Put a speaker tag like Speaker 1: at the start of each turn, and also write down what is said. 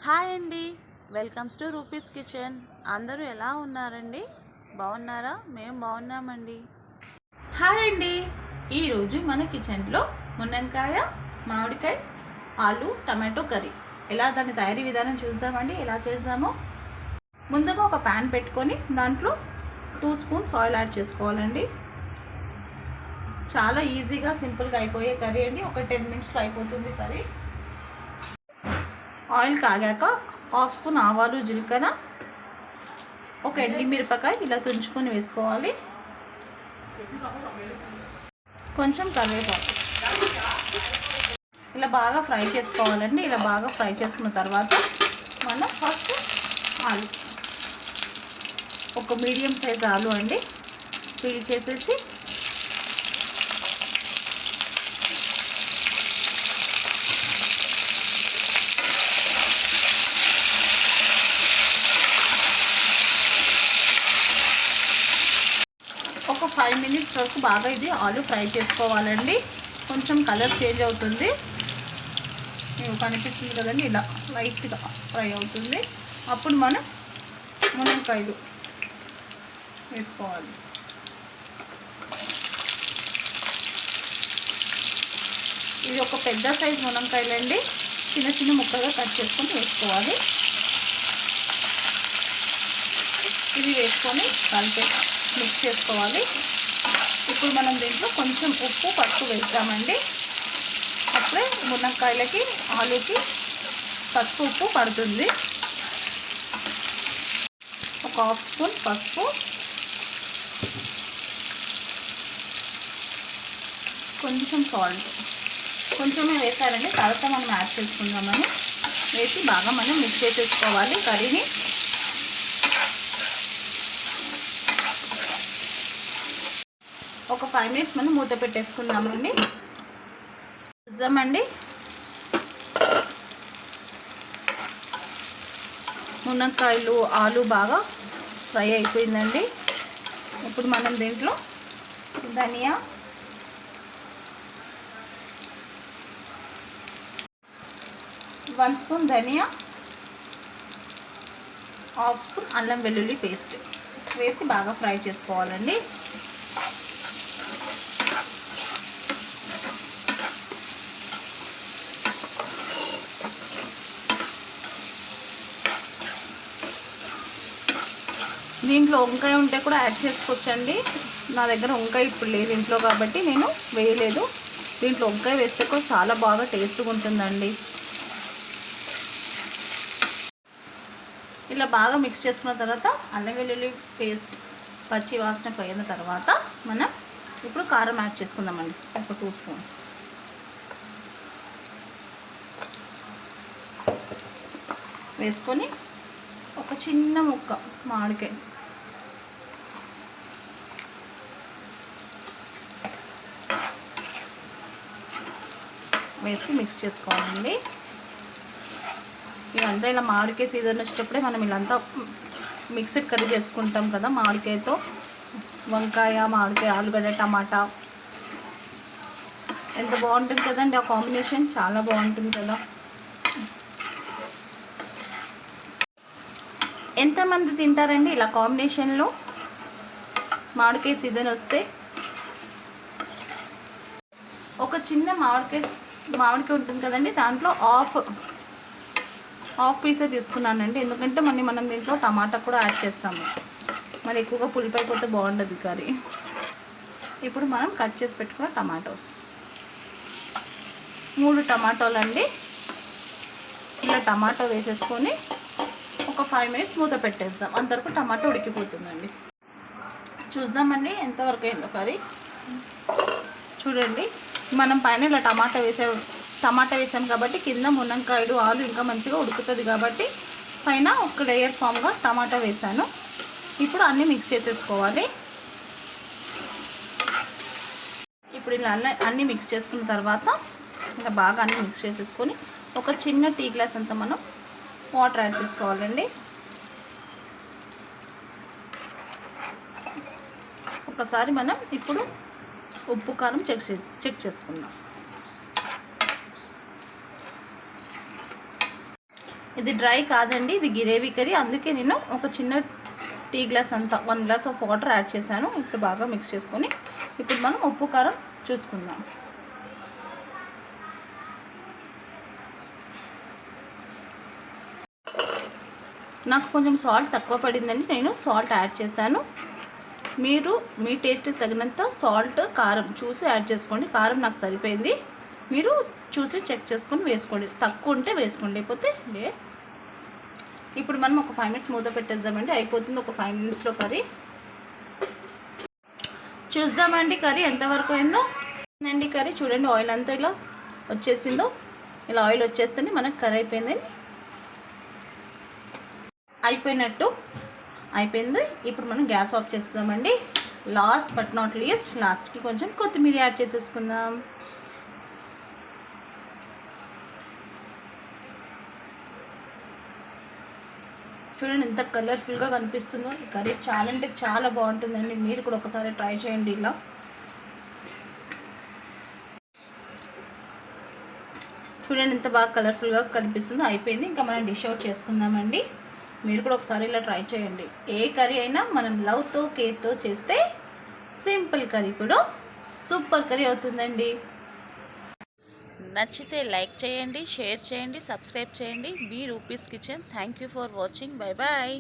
Speaker 1: Hi అండి, welcomes to rupees kitchen. అందరూ ఎలా ఉన్నారండి? బాగున్నారా? మేము బాగున్నామండి. హాయ్ అండి, ఈరోజు మన కిచెన్లో మునక్కాయ, మామిడికాయ, ఆలు టమాటో కర్రీ ఎలా దాని తయారీ విధానం చూద్దామండి. ఎలా చేద్దామో ముందుగా ఒక ప్యాన్ పెట్టుకొని దాంట్లో 2 స్పూన్స్ ఆయిల్ యాడ్ చేసుకోవాలండి. చాలా ఈజీగా సింపుల్గా అయిపోయే కర్రీ అండి. ఒక 10 మినిట్స్లో అయిపోతుంది కర్రీ. ఆయిల్ కాగాక 1/2 స్పూన్ ఆవాలు, జీలకర్ర, ఒక ఎండుమిరపకాయ ఇలా తుంచుకొని వేసుకోవాలి. కొంచెం కరివేపాకు ఇలా బాగా ఫ్రై చేసుకోవాలండి. ఇలా బాగా ఫ్రై చేసుకున్న తర్వాత మనం ఫస్ట్ ఆలు, ఒక మీడియం సైజ్ ఆలు అండి, పీల్ చేసేసి ఒక 5 మినిట్స్ వరకు బాగా ఇది ఆలు ఫ్రై చేసుకోవాలండి. కొంచెం కలర్ చేంజ్ అవుతుంది, మీకు కనిపిస్తుంది కదండి, ఇలా లైట్గా ఫ్రై అవుతుంది. అప్పుడు మనం మునక్కాయలు వేసుకోవాలి. ఇది ఒక పెద్ద సైజు మునక్కాయలండి, చిన్న చిన్న ముక్కలుగా కట్ చేసుకొని వేసుకోవాలి. ఇది వేసుకొని కలిపి మిక్స్ చేసుకోవాలి. ఇప్పుడు మనం దీంట్లో కొంచెం ఉప్పు, పసుపు వేస్తామండి. అప్పుడే మునక్కాయలకి, ఆలుకి పసుపు, ఉప్పు పడుతుంది. ఒక 1/2 స్పూన్ పసుపు, కొంచెం సాల్ట్, కొంచెమే వేసారండి, తర్వాత మనం యాడ్ చేసుకుందామని. వేసి బాగా మనం మిక్స్ చేసేసుకోవాలి కర్రీని. ఒక 5 మినిట్స్ మనం మూత పెట్టేసుకుందామండి. చూద్దామండి, మునక్కాయలు, ఆలు బాగా ఫ్రై అయిపోయిందండి. ఇప్పుడు మనం దీంట్లో ధనియా, 1 స్పూన్ ధనియా, 1/2 స్పూన్ అల్లం వెల్లుల్లి పేస్ట్ వేసి బాగా ఫ్రై చేసుకోవాలండి. దీంట్లో వంకాయ ఉంటే కూడా యాడ్ చేసుకోవచ్చండి. నా దగ్గర వంకాయ ఇప్పుడు లేదు ఇంట్లో కాబట్టి నేను వేయలేదు. దీంట్లో వంకాయ వేస్తే కూడా చాలా బాగా టేస్ట్గా ఉంటుందండి. ఇలా బాగా మిక్స్ చేసుకున్న తర్వాత అల్లం వెల్లుల్లి పేస్ట్ పచ్చి వాసన పోయిన తర్వాత మనం ఇప్పుడు కారం యాడ్ చేసుకుందామండి. ఒక 2 స్పూన్స్ వేసుకొని ఒక చిన్న ముక్క మామిడికాయ వేసి మిక్స్ చేసుకోవాలండి. ఇదంతా ఇలా మామిడికాయ సీజన్ వచ్చేటప్పుడే మనం ఇలాంతా మిక్స్డ్ కర్రీ చేసుకుంటాం కదా. మామిడికాయతో వంకాయ, మామిడికాయ, ఆలుగడ్డ, టమాటా ఎంత బాగుంటుంది కదండి. ఆ కాంబినేషన్ చాలా బాగుంటుంది కదా. ఎంతమంది తింటారండి ఇలా కాంబినేషన్లో మామిడికాయ సీజన్ వస్తే? ఒక చిన్న మామిడికాయ ఉంటుంది కదండి, దాంట్లో హాఫ్ పీసే తీసుకున్నానండి. ఎందుకంటే మనం దీంట్లో టమాటా కూడా యాడ్ చేస్తాము. మరి ఎక్కువగా పులిపైపోతే బాగుండదు కర్రీ. ఇప్పుడు మనం కట్ చేసి పెట్టుకున్న టమాటోస్, 3 టమాటోలు అండి. ఇలా టమాటో వేసేసుకొని ఒక 5 మినిట్స్ మూత పెట్టేద్దాం. అంతవరకు టమాటో ఉడికిపోతుందండి. చూద్దామండి ఎంతవరకు అయిందో కర్రీ. చూడండి, మనం పైన ఇలా టమాటా వేసాం కాబట్టి కింద మునక్కాయలు, ఆలు ఇంకా మంచిగా ఉడుకుతుంది కాబట్టి పైన ఒక లేయర్ ఫామ్గా టమాటా వేసాను. ఇప్పుడు అన్నీ మిక్స్ చేసేసుకోవాలి. ఇప్పుడు ఇలా అన్నీ మిక్స్ చేసుకున్న తర్వాత ఇలా బాగా అన్నీ మిక్స్ చేసేసుకొని ఒక చిన్న టీ గ్లాస్ అంతా మనం వాటర్ యాడ్ చేసుకోవాలండి. ఒకసారి మనం ఇప్పుడు ఉప్పు, కారం చెక్ చేసుకుందాం. ఇది డ్రై కాదండి, ఇది గ్రేవీ కర్రీ. అందుకే నేను ఒక చిన్న టీ గ్లాస్ అంతా 1 గ్లాస్ ఆఫ్ వాటర్ యాడ్ చేశాను. ఇప్పుడు బాగా మిక్స్ చేసుకొని ఇప్పుడు మనం ఉప్పు కారం చూసుకుందాం. నాకు కొంచెం సాల్ట్ తక్కువ పడిందని నేను సాల్ట్ యాడ్ చేశాను. మీరు మీ టేస్ట్కి తగినంత సాల్ట్ కారం చూసి యాడ్ చేసుకోండి. కారం నాకు సరిపోయింది, మీరు చూసి చెక్ చేసుకొని వేసుకోండి. తక్కువ ఉంటే వేసుకోండి, లేకపోతే ఇప్పుడు మనం ఒక 5 మినిట్స్ మూత పెట్టేద్దామండి. అయిపోతుంది ఒక 5 మినిట్స్లో కర్రీ. చూద్దామండి కర్రీ ఎంతవరకు అయిందో. అండి కర్రీ చూడండి, ఆయిల్ అంతా ఇలా వచ్చేసిందో. ఇలా ఆయిల్ వచ్చేస్తేనే మనకు కర్రీ అయిపోయింది. ఇప్పుడు మనం గ్యాస్ ఆఫ్ చేస్తామండి. లాస్ట్ బట్ నాట్ లీస్ట్, లాస్ట్కి కొంచెం కొత్తిమీర యాడ్ చేసేసుకుందాం. చూడండి ఎంత కలర్ఫుల్గా కనిపిస్తుందో. ఈ కర్రీ చాలా అంటే చాలా బాగుంటుందండి. మీరు కూడా ఒకసారి ట్రై చేయండి. ఇలా చూడండి ఎంత బాగా కలర్ఫుల్గా కనిపిస్తుందో. అయిపోయింది, ఇంకా మనం డిష్ అవుట్ చేసుకుందామండి. మీరు కూడా ఒకసారి ఇలా ట్రై చేయండి. ఏ కర్రీ అయినా మనం లవ్తో కేర్తో చేస్తే సింపుల్ కర్రీ కూడా సూపర్ కర్రీ అవుతుందండి. నచ్చితే లైక్ చేయండి, షేర్ చేయండి, సబ్స్క్రైబ్ చేయండి. B rupees kitchen. Thank you for watching. Bye bye.